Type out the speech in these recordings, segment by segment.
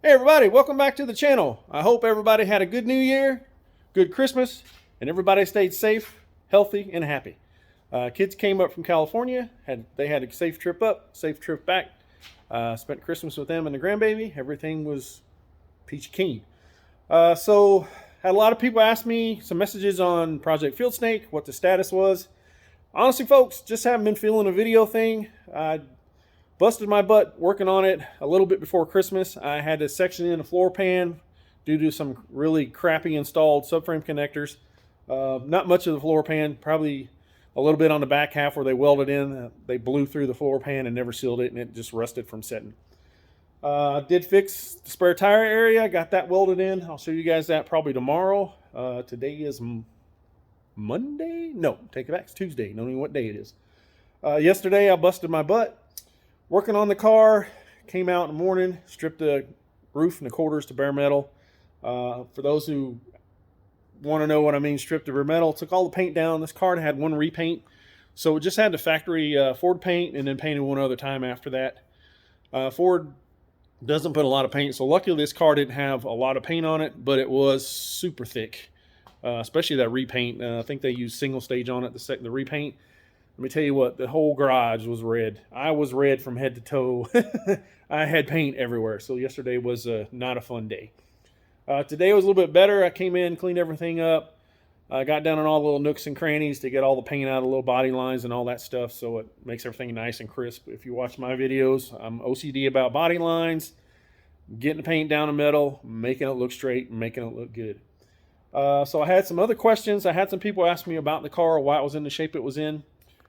Hey everybody, welcome back to the channel. I hope everybody had a good New Year, good Christmas, and everybody stayed safe, healthy, and happy. Kids came up from California. They had a safe trip up, safe trip back. Spent Christmas with them and the grandbaby. Everything was peachy keen. So had a lot of people ask me some messages on Project Field Snake, what the status was. Honestly, folks, just haven't been feeling a video thing. I busted my butt working on it a little bit before Christmas. I had to section in a floor pan due to some really crappy installed subframe connectors. Not much of the floor pan, probably a little bit on the back half where they welded in. They blew through the floor pan and never sealed it, and it just rusted from setting. Did fix the spare tire area, got that welded in. I'll show you guys that probably tomorrow. Today is Monday? No, take it back, it's Tuesday. Don't know what day it is. Yesterday I busted my butt working on the car. Came out in the morning, stripped the roof and the quarters to bare metal. For those who want to know what I mean, stripped the bare metal, took all the paint down. This car had one repaint, so it just had the factory Ford paint and then painted one other time after that. Ford doesn't put a lot of paint, so luckily this car didn't have a lot of paint on it, but it was super thick, especially that repaint. I think they used single stage on it, the repaint. Let me tell you what, the whole garage was red. I was red from head to toe. I had paint everywhere. So yesterday was not a fun day. Today was a little bit better. I came in, cleaned everything up. I got down on all the little nooks and crannies to get all the paint out of the little body lines and all that stuff, so it makes everything nice and crisp. If you watch my videos, I'm OCD about body lines, getting the paint down the middle, making it look straight, and making it look good. So I had some other questions. I had some people ask me about the car, why it was in the shape it was in.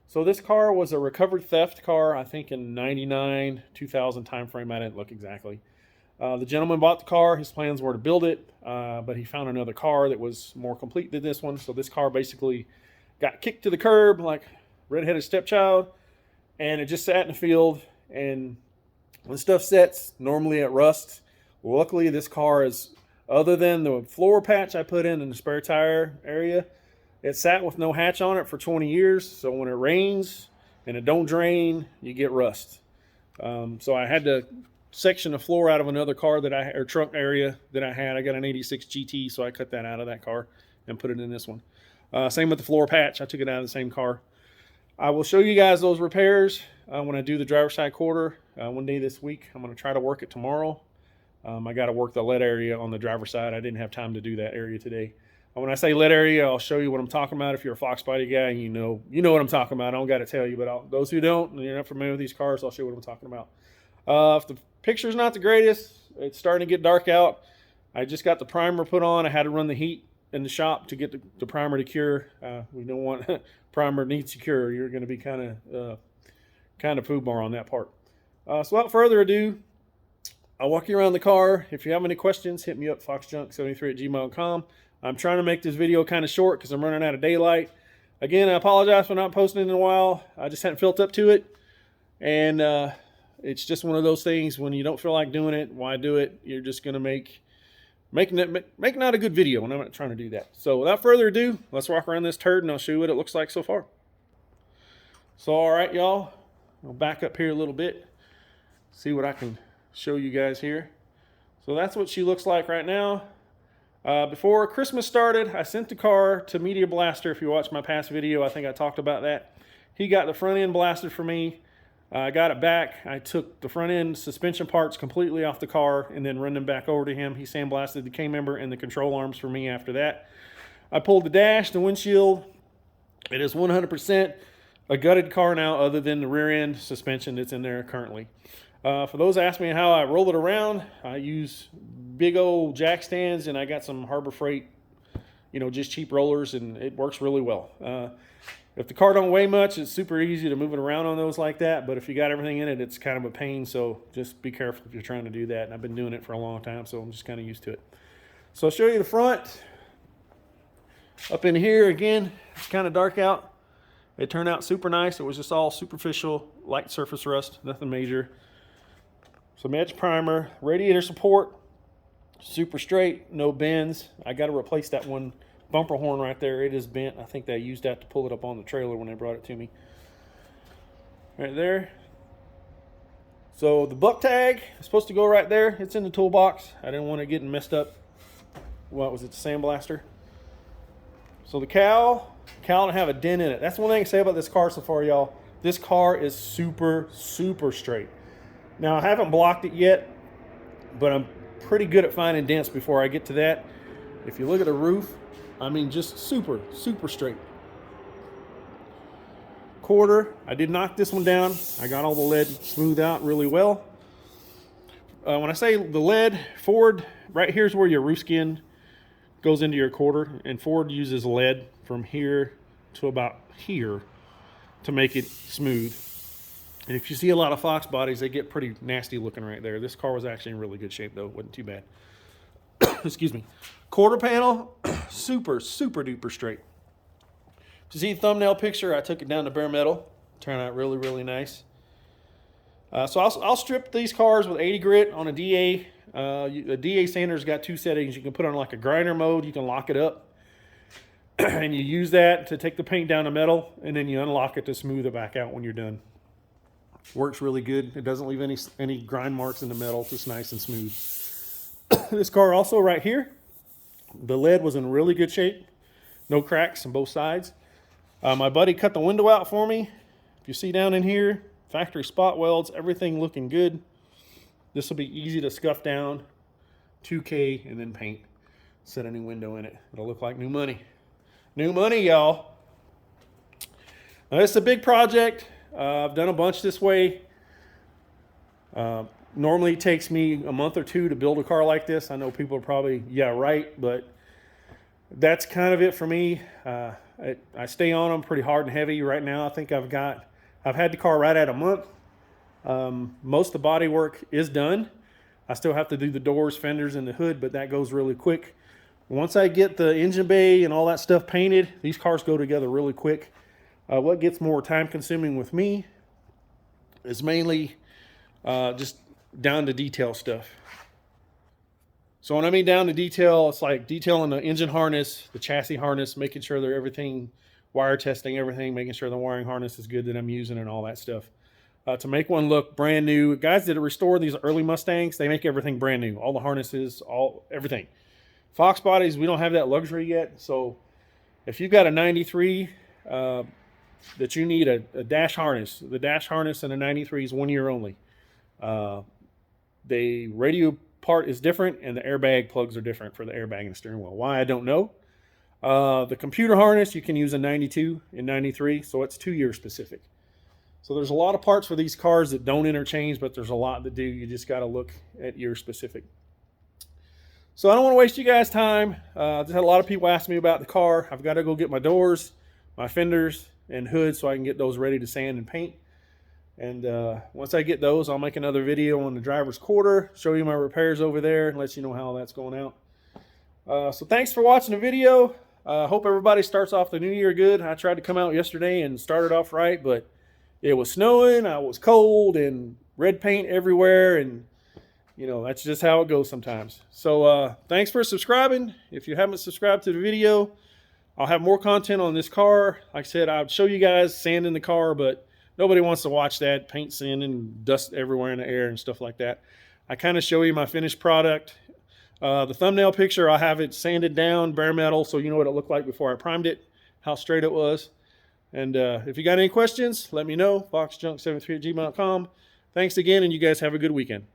So this car was a recovered theft car, I think in 99, 2000 time frame. I didn't look exactly. The gentleman bought the car. His plans were to build it, but he found another car that was more complete than this one. So this car basically got kicked to the curb like redheaded stepchild, and it just sat in the field. And when stuff sets, normally it rusts. Luckily, this car is, other than the floor patch I put in the spare tire area, it sat with no hatch on it for 20 years, so when it rains and it don't drain, you get rust. So I had to section the floor out of another car or trunk area that I had. I got an 86 GT, so I cut that out of that car and put it in this one. Same with the floor patch. I took it out of the same car. I will show you guys those repairs when I do the driver's side quarter one day this week. I'm going to try to work it tomorrow. I got to work the lead area on the driver's side. I didn't have time to do that area today. When I say lead area, I'll show you what I'm talking about. If you're a Fox body guy, you know what I'm talking about. I don't got to tell you, but those who don't, and you're not familiar with these cars, I'll show you what I'm talking about. If the picture's not the greatest, it's starting to get dark out. I just got the primer put on. I had to run the heat in the shop to get the primer to cure. We don't want primer needs to cure. You're going to be kind of FUBAR on that part. So without further ado, I'll walk you around the car. If you have any questions, hit me up, foxjunk73@gmail.com. I'm trying to make this video kind of short because I'm running out of daylight. Again, I apologize for not posting in a while. I just hadn't felt up to it. And it's just one of those things when you don't feel like doing it, why do it? You're just going to make not a good video, and I'm not trying to do that. So without further ado, let's walk around this turd and I'll show you what it looks like so far. So all right, y'all, I'll back up here a little bit, see what I can show you guys here. So that's what she looks like right now. Before Christmas started, I sent the car to Media Blaster. If you watched my past video, I think I talked about that. He got the front end blasted for me. I got it back. I took the front end suspension parts completely off the car and then run them back over to him. He sandblasted the K-member and the control arms for me after that. I pulled the dash, the windshield. It is 100% a gutted car now, other than the rear end suspension that's in there currently. For those asking me how I roll it around, I use big old jack stands, and I got some Harbor Freight, just cheap rollers, and it works really well. If the car don't weigh much, it's super easy to move it around on those like that, but if you got everything in it, it's kind of a pain, so just be careful if you're trying to do that. And I've been doing it for a long time, so I'm just kind of used to it. So I'll show you the front. Up in here, again, it's kind of dark out. It turned out super nice. It was just all superficial, light surface rust, nothing major. Some edge primer, radiator support, super straight, no bends. I got to replace that one bumper horn right there. It is bent. I think they used that to pull it up on the trailer when they brought it to me. Right there. So the buck tag is supposed to go right there. It's in the toolbox. I didn't want it getting messed up. What was it, the sandblaster? So the cowl don't have a dent in it. That's one thing I can say about this car so far, y'all. This car is super, super straight. Now, I haven't blocked it yet, but I'm pretty good at finding dents before I get to that. If you look at the roof, I mean, just super, super straight. Quarter, I did knock this one down. I got all the lead smoothed out really well. When I say the lead, Ford, right here's where your roof skin goes into your quarter, and Ford uses lead from here to about here to make it smooth. And if you see a lot of Fox bodies, they get pretty nasty looking right there. This car was actually in really good shape though, wasn't too bad. Excuse me. Quarter panel, super, super duper straight. To see the thumbnail picture, I took it down to bare metal. Turned out really, really nice. So I'll strip these cars with 80 grit on a DA. The DA sander's got two settings. You can put on like a grinder mode. You can lock it up. And you use that to take the paint down to metal. And then you unlock it to smooth it back out when you're done. Works really good. It doesn't leave any grind marks in the metal. It's just nice and smooth. This car also right here, the lead was in really good shape. No cracks on both sides. My buddy cut the window out for me. If you see down in here, factory spot welds, everything looking good. This will be easy to scuff down, 2K, and then paint. Set a new window in it. It'll look like new money. New money, y'all. Now, it's a big project. I've done a bunch this way. Normally it takes me a month or two to build a car like this. I know people are probably, yeah, right, but that's kind of it for me. I stay on them pretty hard and heavy right now. I think I've had the car right at a month. Most of the body work is done. I still have to do the doors, fenders, and the hood, but that goes really quick. Once I get the engine bay and all that stuff painted, these cars go together really quick. What gets more time consuming with me is mainly just down to detail stuff. So when I mean down to detail, it's like detailing the engine harness, the chassis harness, making sure that everything, wire testing everything, making sure the wiring harness is good that I'm using and all that stuff. To make one look brand new. Guys that restore these early Mustangs, they make everything brand new. All the harnesses, everything. Fox bodies, we don't have that luxury yet. So if you've got a 93 that you need a dash harness, the dash harness in a 93 is 1 year only. The radio part is different, and the airbag plugs are different for the airbag and the steering wheel. Why, I don't know. The computer harness, you can use a 92 and 93, so it's 2 year specific. So there's a lot of parts for these cars that don't interchange, but there's a lot that do. You just got to look at year specific. So I don't want to waste you guys' time. Just had a lot of people ask me about the car. I've got to go get my doors, my fenders, and hood so I can get those ready to sand and paint. And once I get those, I'll make another video on the driver's quarter, show you my repairs over there, and let you know how that's going out. So thanks for watching the video. Hope everybody starts off the new year good. I tried to come out yesterday and start it off right, but it was snowing, I was cold, and red paint everywhere, and you know, that's just how it goes sometimes. So thanks for subscribing. If you haven't subscribed to the video, I'll have more content on this car. Like I said, I'll show you guys sanding the car, but nobody wants to watch that, paint sanding, dust everywhere in the air and stuff like that. I kind of show you my finished product. The thumbnail picture, I'll have it sanded down, bare metal, so you know what it looked like before I primed it, how straight it was. And if you got any questions, let me know, foxjunk73@gmail.com. Thanks again, and you guys have a good weekend.